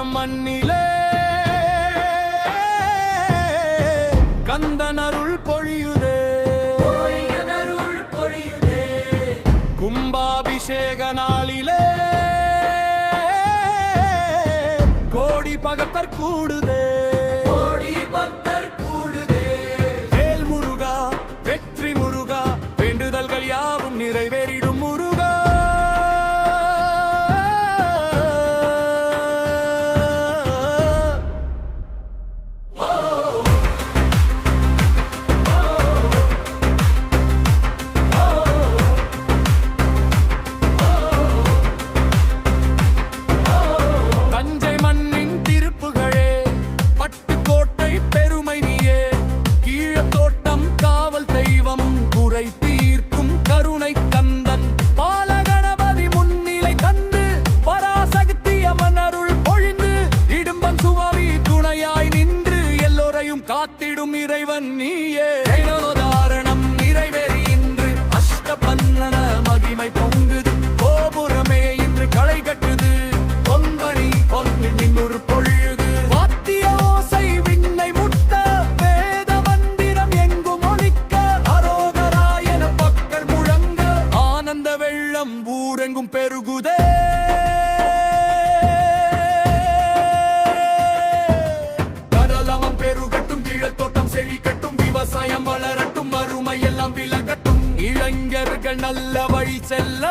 வாழும் மண்ணிலே கந்தன் அருள் பொழியுதே கும்பாபிஷேக நாளிலே கோடி பகத்தர் கூடுதே வேல் முருகா வெற்றி முருகா வேண்டுதல்கள் யாவும் நிறைவேறிடும் முருகா காத்திடும் இறைவன் நீயே தாரணம் நிறைவேறி இன்று அஷ்டபந்தன மகிமை பொங்குது கோபுரமே இன்று களை கட்டுது பொன்மணி பொன்னின் பொழியுது வாத்திய ஓசை விண்ணை முட்ட வேத மந்திரம் எங்கும் ஒலிக்க அரோகராயன பக்கர் முழங்க ஆனந்த வெள்ளம் ஊரெங்கும் பெருகுதே விவசாயம் வளரட்டும் அருமை எல்லாம் விலகட்டும் இளைஞர்கள் நல்ல வழி செல்ல